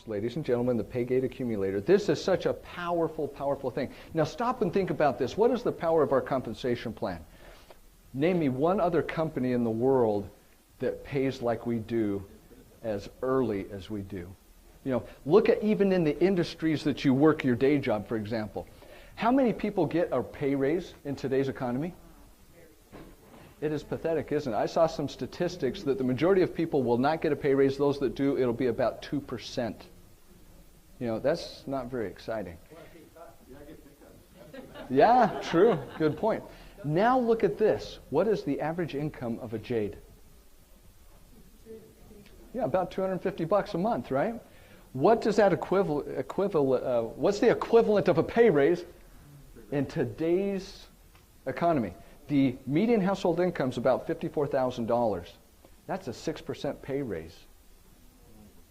Ladies and gentlemen, the Paygate accumulator. This is such a powerful, powerful thing. Now stop and think about this. What is the power of our compensation plan? Name me one other company in the world that pays like we do as early as we do. You know, look at even in the industries that you work your day job, for example. How many people get a pay raise in today's economy? It is pathetic, isn't it? I saw some statistics that the majority of people will not get a pay raise. Those that do, it'll be about 2%. You know, that's not very exciting. Yeah, true. Good point. Now look at this. What is the average income of a jade? Yeah, about $250 a month, right? What does that what's the equivalent of a pay raise in today's economy? The median household income is about $54,000. That's a 6% pay raise.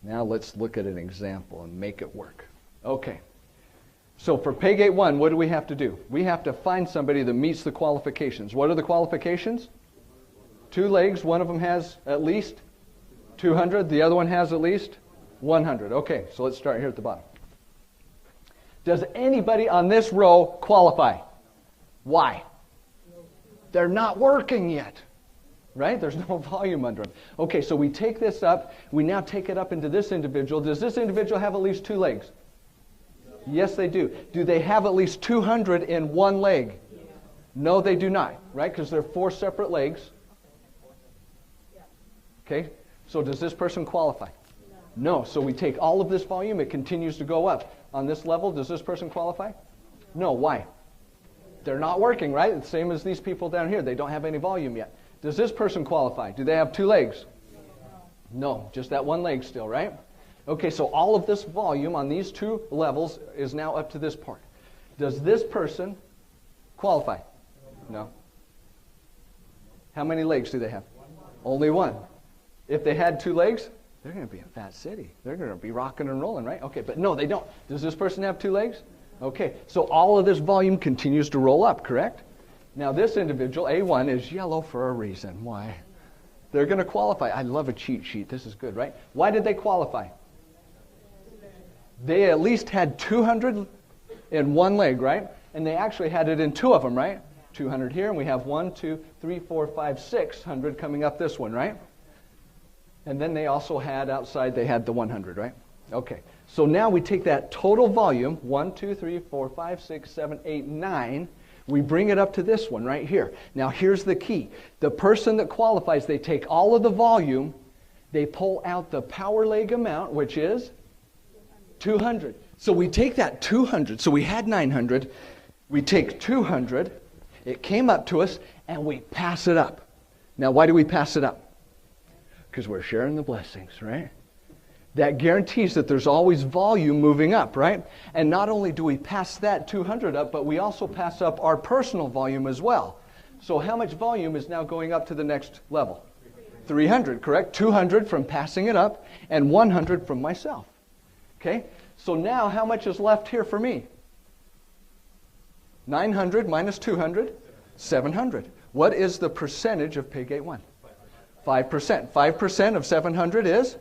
Now let's look at an example and make it work. Okay. So for Paygate 1, what do we have to do? We have to find somebody that meets the qualifications. What are the qualifications? 2 legs. One of them has at least 200. The other one has at least 100. Okay, so let's start here at the bottom. Does anybody on this row qualify? Why? They're not working yet, right? There's no volume under them. Okay, so we take this up. We now take it up into this individual. Does this individual have at least 2 legs? Yes, they do. Do they have at least 200 in one leg? No, they do not, right? Because they're 4 separate legs. Okay, so does this person qualify? No. So we take all of this volume. It continues to go up. On this level, does this person qualify? No. Why? They're not working, right? It's the same as these people down here. They don't have any volume yet. Does this person qualify? Do they have 2 legs? No, just that 1 leg still, right? Okay, so all of this volume on these 2 levels is now up to this part. Does this person qualify? No. How many legs do they have? Only 1. If they had 2 legs, they're going to be in Fat City. They're going to be rocking and rolling, right? Okay, but no, they don't. Does this person have 2 legs? Okay, so all of this volume continues to roll up, correct? Now this individual, A1, is yellow for a reason. Why? They're going to qualify. I love a cheat sheet. This is good, right? Why did they qualify? They at least had 200 in 1 leg, right? And they actually had it in 2 of them, right? 200 here, and we have 1, 2, 3, 4, 5, 600 coming up this one, right? And then they also had outside, they had the 100, right? Okay, so now we take that total volume, 1, 2, 3, 4, 5, 6, 7, 8, 9. We bring it up to this one right here. Now here's the key. The person that qualifies, they take all of the volume, they pull out the power leg amount, which is 200. So we take that 200. So we had 900. We take 200. It came up to us, and we pass it up. Now why do we pass it up? Because we're sharing the blessings, right? That guarantees that there's always volume moving up, right? And not only do we pass that 200 up, but we also pass up our personal volume as well. So how much volume is now going up to the next level? 300, correct? 200 from passing it up and 100 from myself. Okay? So now how much is left here for me? 900 minus 200, 700. What is the percentage of Paygate 1? 5%. 5% of 700 is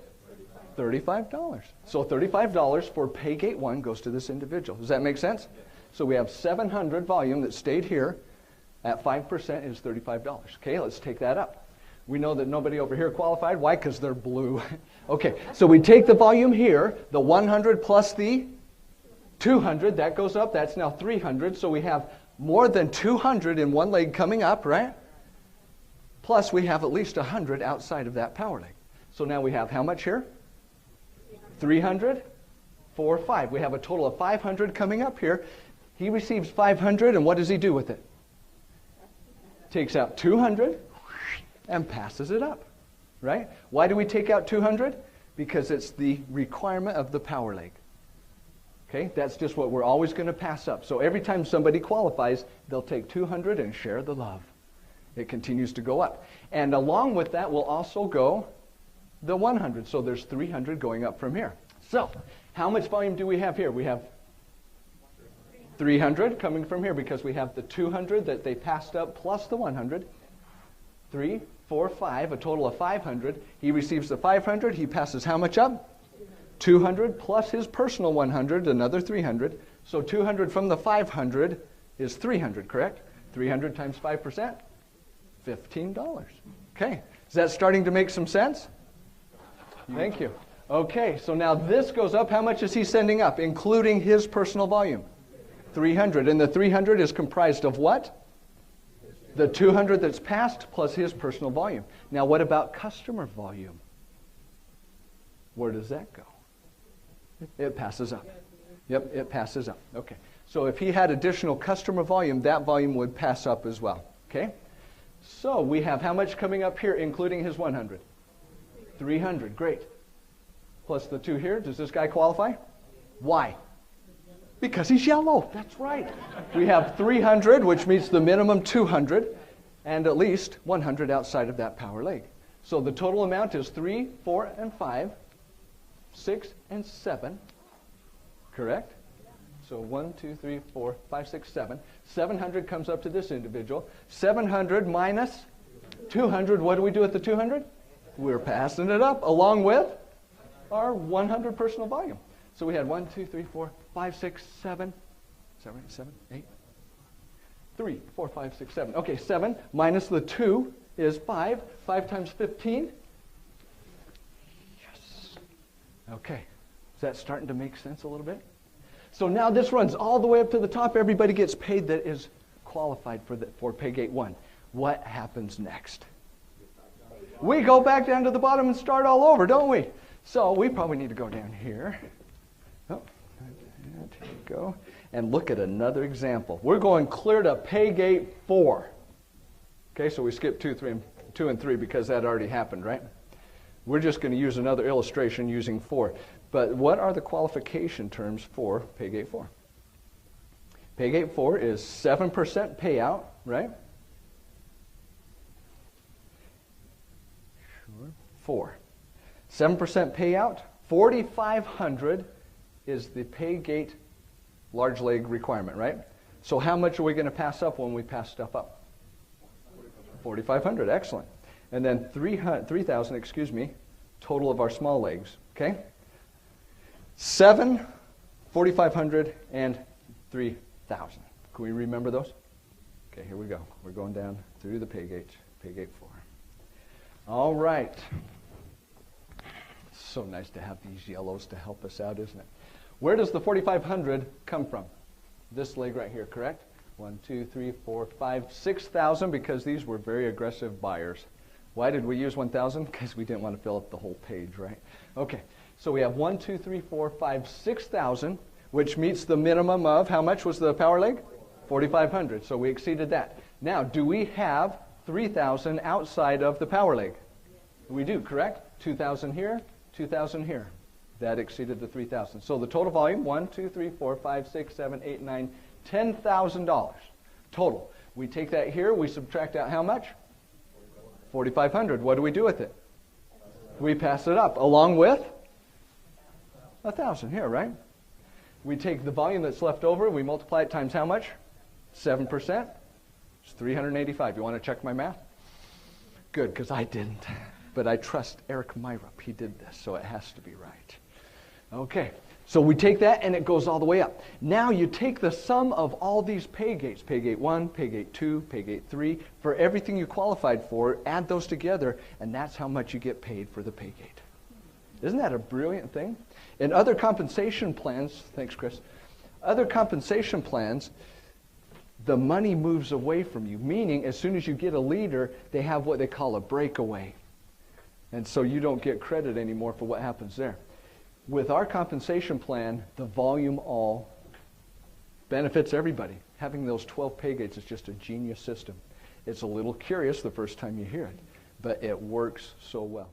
$35. So $35 for Paygate 1 goes to this individual. Does that make sense? So we have 700 volume that stayed here at 5% is $35. Okay, let's take that up. We know that nobody over here qualified. Why? Because they're blue. Okay, so we take the volume here, the 100 plus the 200, that goes up. That's now 300. So we have more than 200 in 1 leg coming up, right? Plus we have at least 100 outside of that power leg. So now we have how much here? 300, 4, 5. We have a total of 500 coming up here. He receives 500, and what does he do with it? Takes out 200 and passes it up, right? Why do we take out 200? Because it's the requirement of the power leg. Okay, that's just what we're always going to pass up. So every time somebody qualifies, they'll take 200 and share the love. It continues to go up. And along with that will also go the 100. So there's 300 going up from here. So how much volume do we have here? We have 300 coming from here because we have the 200 that they passed up plus the 100. 3, 4, 5, a total of 500. He receives the 500. He passes how much up? 200 plus his personal 100, another 300. So 200 from the 500 is 300, correct? 300 times 5%, $15. Okay, is that starting to make some sense? Thank you. Okay, so now this goes up. How much is he sending up, including his personal volume? 300. And the 300 is comprised of what? The 200 that's passed plus his personal volume. Now, what about customer volume? Where does that go? It passes up. Yep, it passes up. Okay. So if he had additional customer volume, that volume would pass up as well. Okay? So we have how much coming up here, including his 100? 300. Great. Plus the 2 here. Does this guy qualify? Why? Because he's yellow. That's right. We have 300, which meets the minimum 200, and at least 100 outside of that power leg. So the total amount is 3, 4, and 5, 6, and 7. Correct? So 1, 2, 3, 4, 5, 6, 7. 700 comes up to this individual. 700 minus 200. What do we do with the 200? We're passing it up along with our 100 personal volume. So we had 1, 2, 3, 4, 5, 6, 7. 7, 8. 3, 4, 5, 6, 7. Okay, 7 minus the 2 is 5. 5 times 15. Yes. Okay. Is that starting to make sense a little bit? So now this runs all the way up to the top. Everybody gets paid that is qualified for Paygate 1. What happens next? We go back down to the bottom and start all over, don't we? So we probably need to go down here. Oh, here we go. And look at another example. We're going clear to Paygate 4. Okay, so we skipped 2 and 3 because that already happened, right? We're just going to use another illustration using 4. But what are the qualification terms for Paygate 4? Paygate 4 is 7% payout, right? Sure. 4. 7% payout, 4,500 is the Paygate large leg requirement, right? So how much are we going to pass up when we pass stuff up? 4,500, excellent. And then 3,000, total of our small legs, okay? 7, 4,500, and 3,000. Can we remember those? Okay, here we go. We're going down through the Paygate 4. All right. So nice to have these yellows to help us out, isn't it? Where does the 4,500 come from? This leg right here, correct? 1, 2, 3, 4, 5, 6,000, because these were very aggressive buyers. Why did we use 1,000? Because we didn't want to fill up the whole page, right? Okay, so we have 1, 2, 3, 4, 5, 6,000, which meets the minimum of, how much was the power leg? 4,500, so we exceeded that. Now, do we have 3,000 outside of the power leg? We do, correct? 2,000 here, 2,000 here. That exceeded the 3,000. So the total volume, 1, 2, 3, 4, 5, 6, 7, 8, 9, $10,000 total. We take that here, we subtract out how much? 4,500. What do we do with it? We pass it up along with 1,000 here, right? We take the volume that's left over, we multiply it times how much? 7%. It's 385. You want to check my math? Good, because I didn't. But I trust Eric Myrup. He did this, so it has to be right. Okay, so we take that and it goes all the way up. Now you take the sum of all these Paygates, Paygate 1, Paygate 2, Paygate 3, for everything you qualified for, add those together, and that's how much you get paid for the Paygate. Isn't that a brilliant thing? In other compensation plans, thanks Chris, other compensation plans, the money moves away from you, meaning as soon as you get a leader, they have what they call a breakaway. And so you don't get credit anymore for what happens there. With our compensation plan, the volume all benefits everybody. Having those 12 Paygates is just a genius system. It's a little curious the first time you hear it, but it works so well.